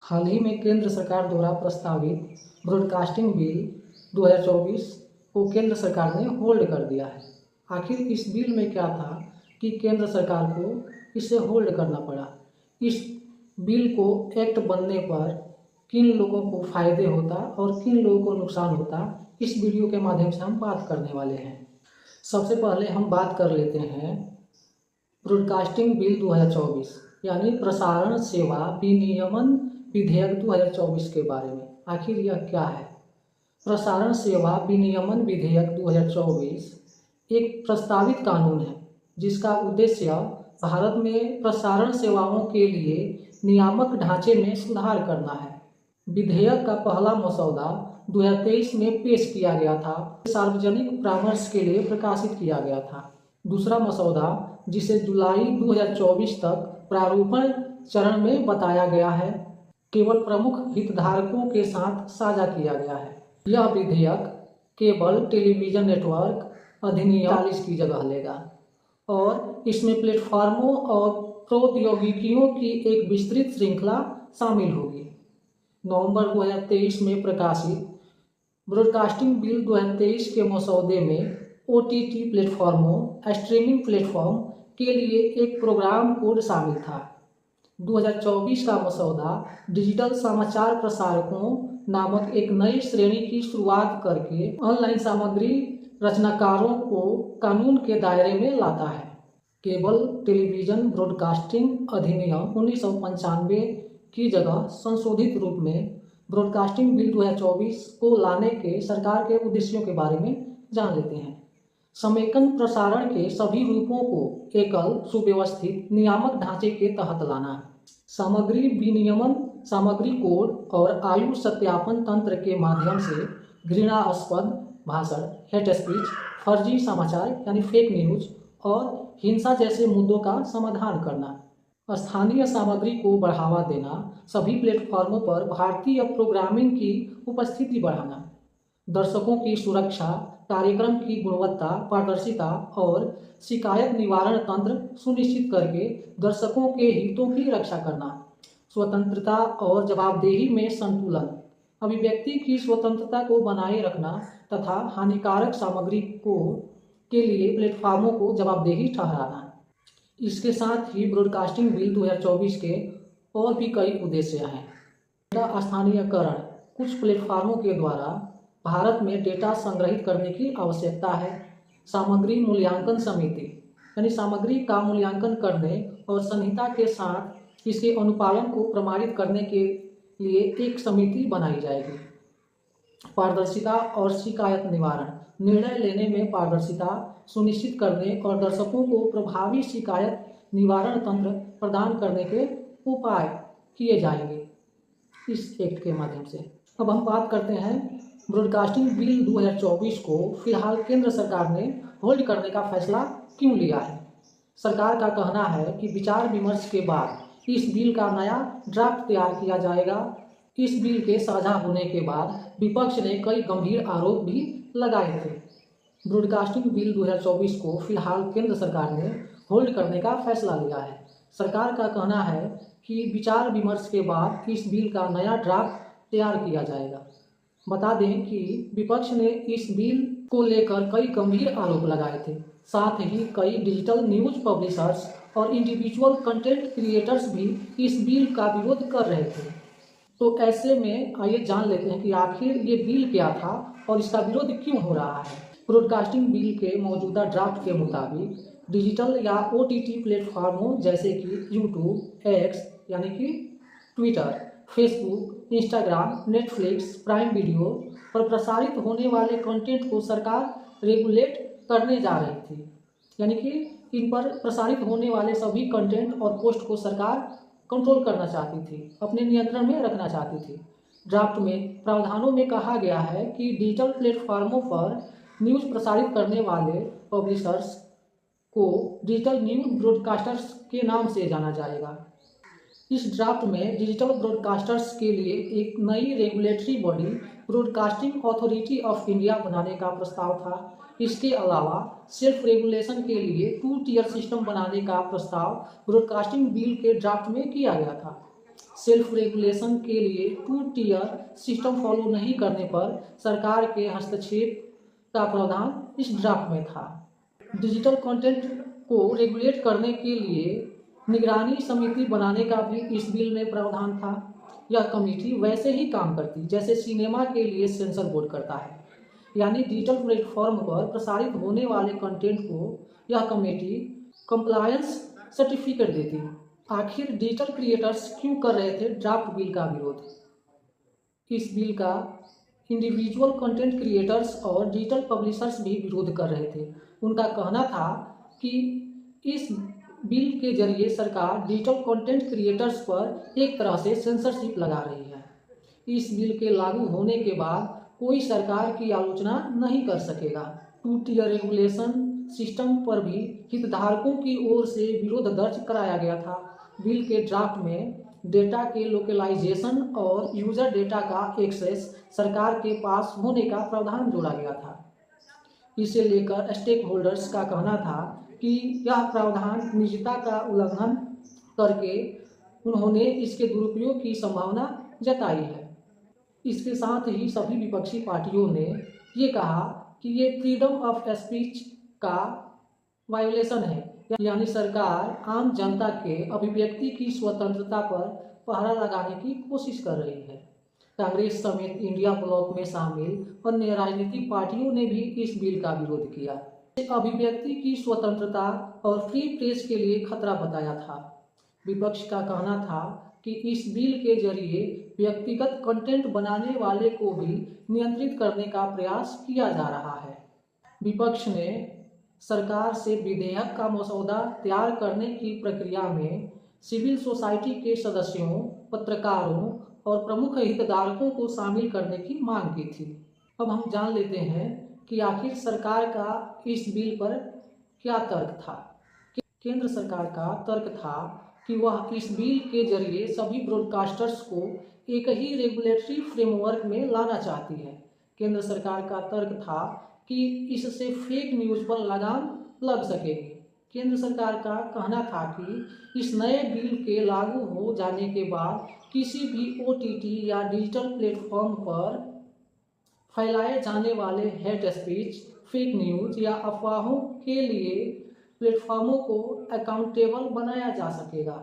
हाल ही में केंद्र सरकार द्वारा प्रस्तावित ब्रॉडकास्टिंग बिल 2024 को केंद्र सरकार ने होल्ड कर दिया है। आखिर इस बिल में क्या था कि केंद्र सरकार को इसे होल्ड करना पड़ा? इस बिल को एक्ट बनने पर किन लोगों को फ़ायदे होता और किन लोगों को नुकसान होता, इस वीडियो के माध्यम से हम बात करने वाले हैं। सबसे पहले हम बात कर लेते हैं ब्रॉडकास्टिंग बिल 2024 यानी प्रसारण सेवा विनियमन विधेयक 2024 के बारे में। आखिर यह क्या है? प्रसारण सेवा विनियमन विधेयक 2024 एक प्रस्तावित कानून है जिसका उद्देश्य भारत में प्रसारण सेवाओं के लिए नियामक ढांचे में सुधार करना है। विधेयक का पहला मसौदा 2023 में पेश किया गया था, सार्वजनिक परामर्श के लिए प्रकाशित किया गया था। दूसरा मसौदा, जिसे जुलाई 2024 तक प्रारूपण चरण में बताया गया है, केवल प्रमुख हितधारकों के साथ साझा किया गया है। यह विधेयक केबल टेलीविजन नेटवर्क अधिनियम 40 की जगह लेगा और इसमें प्लेटफार्मों और प्रौद्योगिकियों की एक विस्तृत श्रृंखला शामिल होगी। नवंबर 2023 में प्रकाशित ब्रॉडकास्टिंग बिल 2023 के मसौदे में OTT प्लेटफार्मों, स्ट्रीमिंग प्लेटफॉर्म के लिए एक प्रोग्राम कोड शामिल था। 2024 का मसौदा डिजिटल समाचार प्रसारकों नामक एक नई श्रेणी की शुरुआत करके ऑनलाइन सामग्री रचनाकारों को कानून के दायरे में लाता है। केबल टेलीविजन ब्रॉडकास्टिंग अधिनियम 1995 की जगह संशोधित रूप में ब्रॉडकास्टिंग बिल 2024 को लाने के सरकार के उद्देश्यों के बारे में जान लेते हैं। समेकन प्रसारण के सभी रूपों को एकल सुव्यवस्थित नियामक ढांचे के तहत लाना, सामग्री विनियमन, सामग्री कोड और आयु सत्यापन तंत्र के माध्यम से घृणास्पद भाषण, हेट स्पीच, फर्जी समाचार यानी फेक न्यूज और हिंसा जैसे मुद्दों का समाधान करना, स्थानीय सामग्री को बढ़ावा देना, सभी प्लेटफॉर्मों पर भारतीय प्रोग्रामिंग की उपस्थिति बढ़ाना, दर्शकों की सुरक्षा, कार्यक्रम की गुणवत्ता, पारदर्शिता और शिकायत निवारण तंत्र सुनिश्चित करके दर्शकों के हितों की रक्षा करना, स्वतंत्रता और जवाबदेही में संतुलन, अभिव्यक्ति की स्वतंत्रता को बनाए रखना तथा हानिकारक सामग्री के लिए प्लेटफॉर्मों को जवाबदेही ठहराना। इसके साथ ही ब्रॉडकास्टिंग बिल 2024 के और भी कई उद्देश्य हैं। डेटा स्थानीयकरण, कुछ प्लेटफॉर्मों के द्वारा भारत में डेटा संग्रहित करने की आवश्यकता है। सामग्री मूल्यांकन समिति यानी सामग्री का मूल्यांकन करने और संहिता के साथ इसके अनुपालन को प्रमाणित करने के लिए एक समिति बनाई जाएगी। पारदर्शिता और शिकायत निवारण, निर्णय लेने में पारदर्शिता सुनिश्चित करने और दर्शकों को प्रभावी शिकायत निवारण तंत्र प्रदान करने के उपाय किए जाएंगे इस एक्ट के माध्यम से। अब हम बात करते हैं ब्रॉडकास्टिंग बिल 2024 को फिलहाल केंद्र सरकार ने होल्ड करने का फैसला क्यों लिया है। सरकार का कहना है कि विचार विमर्श के बाद इस बिल का नया ड्राफ्ट तैयार किया जाएगा। इस बिल के साझा होने के बाद विपक्ष ने कई गंभीर आरोप भी लगाए थे। ब्रॉडकास्टिंग बिल 2024 को फिलहाल केंद्र सरकार ने होल्ड करने का फैसला लिया है। सरकार का कहना है कि विचार विमर्श के बाद इस बिल का नया ड्राफ्ट तैयार किया जाएगा। बता दें कि विपक्ष ने इस बिल को लेकर कई गंभीर आरोप लगाए थे। साथ ही कई डिजिटल न्यूज पब्लिशर्स और इंडिविजुअल कंटेंट क्रिएटर्स भी इस बिल का विरोध कर रहे थे। तो ऐसे में आइए जान लेते हैं कि आखिर ये बिल क्या था और इसका विरोध क्यों हो रहा है। ब्रॉडकास्टिंग बिल के मौजूदा ड्राफ्ट के मुताबिक डिजिटल या OTT प्लेटफॉर्मों जैसे कि यूट्यूब, एक्स यानी कि Twitter, Facebook, Instagram, Netflix, prime video पर प्रसारित होने वाले कंटेंट को सरकार रेगुलेट करने जा रही थी। यानी कि इन पर प्रसारित होने वाले सभी कंटेंट और पोस्ट को सरकार कंट्रोल करना चाहती थी, अपने नियंत्रण में रखना चाहती थी। ड्राफ्ट में प्रावधानों में कहा गया है कि डिजिटल प्लेटफॉर्मों पर न्यूज़ प्रसारित करने वाले पब्लिशर्स को डिजिटल न्यूज़ ब्रॉडकास्टर्स के नाम से जाना जाएगा। इस ड्राफ्ट में डिजिटल ब्रॉडकास्टर्स के लिए एक नई regulatory body broadcasting authority of India बनाने का प्रस्ताव था। इसके अलावा सेल्फ रेगुलेशन के लिए 2 टियर सिस्टम बनाने का प्रस्ताव ब्रॉडकास्टिंग बिल के ड्राफ्ट में किया गया था। सेल्फ रेगुलेशन के लिए 2 टियर सिस्टम फॉलो नहीं करने पर सरकार के हस्तक्षेप का प्रावधान इस ड्राफ्ट में था। डिजिटल कंटेंट को रेगुलेट करने के लिए निगरानी समिति बनाने का भी इस बिल में प्रावधान था। यह कमेटी वैसे ही काम करती जैसे सिनेमा के लिए सेंसर बोर्ड करता है, यानी डिजिटल प्लेटफॉर्म पर प्रसारित होने वाले कंटेंट को यह कमेटी कंप्लायंस सर्टिफिकेट देती। आखिर डिजिटल क्रिएटर्स क्यों कर रहे थे ड्राफ्ट बिल का विरोध? इस बिल का इंडिविजुअल कंटेंट क्रिएटर्स और डिजिटल पब्लिशर्स भी विरोध कर रहे थे। उनका कहना था कि इस बिल के जरिए सरकार डिजिटल कंटेंट क्रिएटर्स पर एक तरह से सेंसरशिप लगा रही है। इस बिल के लागू होने के बाद कोई सरकार की आलोचना नहीं कर सकेगा। 2 टियर रेगुलेशन सिस्टम पर भी हितधारकों की ओर से विरोध दर्ज कराया गया था। बिल के ड्राफ्ट में डेटा के लोकलाइजेशन और यूजर डेटा का एक्सेस सरकार के पास होने का प्रावधान जोड़ा गया था। इसे लेकर स्टेक होल्डर्स का कहना था कि यह प्रावधान निजता का उल्लंघन करके उन्होंने इसके दुरुपयोग की संभावना जताई है। इसके साथ ही सभी विपक्षी पार्टियों ने ये कहा कि ये फ्रीडम ऑफ स्पीच का वायोलेशन है, यानी सरकार आम जनता के अभिव्यक्ति की स्वतंत्रता पर पहरा लगाने की कोशिश कर रही है। कांग्रेस समेत इंडिया ब्लॉक में शामिल अन्य राजनीतिक पार्टियों ने भी इस बिल का विरोध किया। अभिव्यक्ति की स्वतंत्रता और फ्री प्रेस के लिए खतरा बताया था। विपक्ष का कहना था कि इस बिल के जरिए व्यक्तिगत कंटेंट बनाने वाले को भी नियंत्रित करने का प्रयास किया जा रहा है। विपक्ष ने सरकार से विधेयक का मसौदा तैयार करने की प्रक्रिया में सिविल सोसाइटी के सदस्यों, पत्रकारों और प्रमुख हितधारकों को शामिल करने की मांग की थी। अब हम जान लेते हैं कि आखिर सरकार का इस बिल पर क्या तर्क था। केंद्र सरकार का तर्क था कि वह इस बिल के जरिए सभी ब्रॉडकास्टर्स को एक ही रेगुलेटरी फ्रेमवर्क में लाना चाहती है। केंद्र सरकार का तर्क था कि इससे फेक न्यूज़ पर लगाम लग सकेगी। केंद्र सरकार का कहना था कि इस नए बिल के लागू हो जाने के बाद किसी भी OTT या डिजिटल प्लेटफॉर्म पर फैलाए जाने वाले हेट स्पीच, फेक न्यूज़ या अफवाहों के लिए प्लेटफॉर्मों को अकाउंटेबल बनाया जा सकेगा।